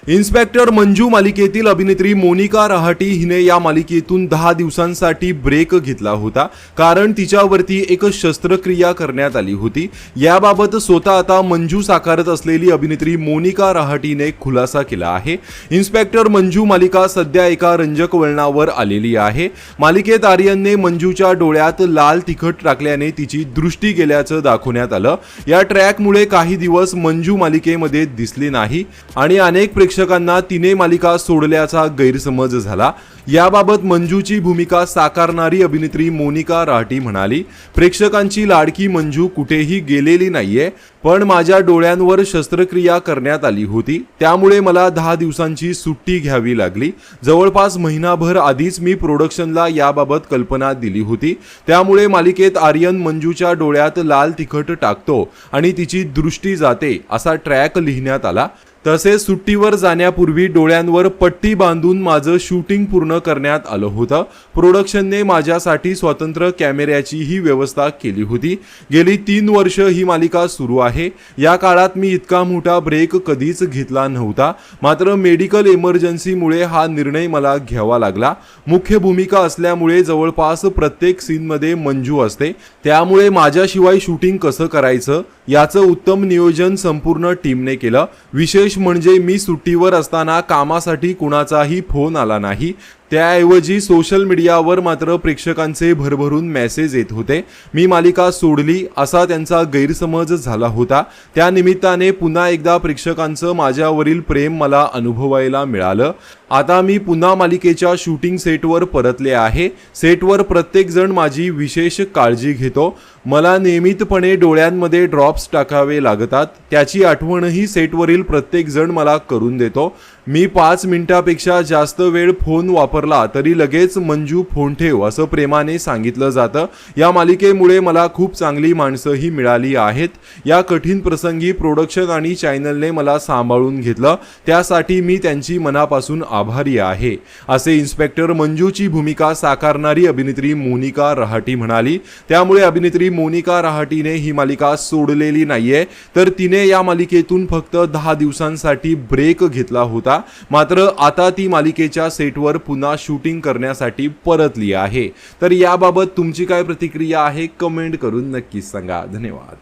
Inspector Manju मालिकेतील अभिनेत्री मोनिका रहाटी हिने या मालिकेतून 10 दिवसांसाठी ब्रेक घेतला होता, कारण तिच्यावरती एक शस्त्रक्रिया करण्यात आली होती। याबाबत स्वतः आता मंजू साकारत असलेली अभिनेत्री मोनिका रहाटीने खुलासा केला आहे। इन्स्पेक्टर मंजू मालिका सध्या एका रंजक वळणावर आलेली आहे। मालिकेत आर्यनने मंजूच्या डोळ्यात लाल तिखट टाकल्याने तिची दृष्टी गेल्याचं दाखवण्यात आलं। या ट्रॅकमुळे काही दिवस मंजू मालिकेमध्ये दिसली नाही आणि अनेक प्रेक्षकांना तिने मालिका सोडल्याचा गैरसमज झाला। याबाबत मंजूची भूमिका साकारणारी अभिनेत्री मोनिका रहाटी म्हणाली, प्रेक्षकांची लाडकी मंजू कुठेही गेलेली नाहीये, पण माझ्या डोळ्यांवर शस्त्रक्रिया करण्यात आली होती, त्यामुळे मला 10 दिवसांची सुट्टी घ्यावी लागली। जवळपास महिनाभर आधीच मी प्रोडक्शनला याबाबत कल्पना दिली होती, त्यामुळे मालिकेत आर्यन मंजूच्या डोळ्यात लाल तिखट टाकतो आणि तिची दृष्टी जाते असा ट्रॅक लिहिण्यात आला। तसेच सुट्टीवर जाण्यापूर्वी डोळ्यांवर पट्टी बांधून माझं शूटिंग पूर्ण करण्यात आलं होतं। प्रोडक्शनने माझ्यासाठी स्वतंत्र कॅमेऱ्याचीही व्यवस्था केली होती। गेली 3 वर्ष ही मालिका सुरू आहे। या काळात मी इतका मोठा ब्रेक कधीच घेतला नव्हता, मात्र मेडिकल इमर्जन्सीमुळे हा निर्णय मला घ्यावा लागला। मुख्य भूमिका असल्यामुळे जवळपास प्रत्येक सीनमध्ये मंजू असते, त्यामुळे माझ्याशिवाय शूटिंग कसं करायचं याचं उत्तम नियोजन संपूर्ण टीमने केलं। विशेष म्हणजे मी सुट्टीवर असताना कामासाठी कुणाचाही फोन आला नाही, त्याऐवजी सोशल मीडियावर मात्र प्रेक्षकांचे भरभरून मेसेज येत होते। मी मालिका सोडली असा त्यांचा गैरसमज झाला होता, त्या निमित्ताने पुन्हा एकदा प्रेक्षकांचं माझ्यावरील प्रेम मला अनुभवायला मिळालं। आता मी पुन्हा मालिकेच्या शूटिंग सेटवर परतले आहे। सेटवर प्रत्येक जण माझी विशेष काळजी घेतो। मला नियमितपणे डोळ्यांमध्ये ड्रॉप्स टाकावे लागतात, त्याची आठवणही सेटवरील प्रत्येक जण मला करून देतो। मी 5 मिनिटापेक्षा जास्त वेळ फोन वापरला तरी लगेच मंजू फोन ठेव असं प्रेमाने सांगितलं जातं। या मालिकेमुळे मला खूप चांगली माणसंही मिळाली आहेत। या कठीण प्रसंगी प्रोडक्शन आणि चॅनलने मला सांभाळून घेतलं, त्यासाठी मी त्यांची मनापासून आभारी आहे, असे इन्स्पेक्टर मंजूची भूमिका साकारणारी अभिनेत्री मोनिका रहाटी म्हणाली। त्यामुळे अभिनेत्री मोनिका रहाटीने ही मालिका सोडलेली नाहीये, तर तिने या मालिकेतून फक्त 10 दिवसांसाठी ब्रेक घेतला होता, मात्र आता ती मालिकेच्या सेटवर पुन्हा शूटिंग करण्यासाठी परतली आहे। तर याबाबत तुमची काय प्रतिक्रिया आहे कमेंट करून नक्कीच सांगा। धन्यवाद।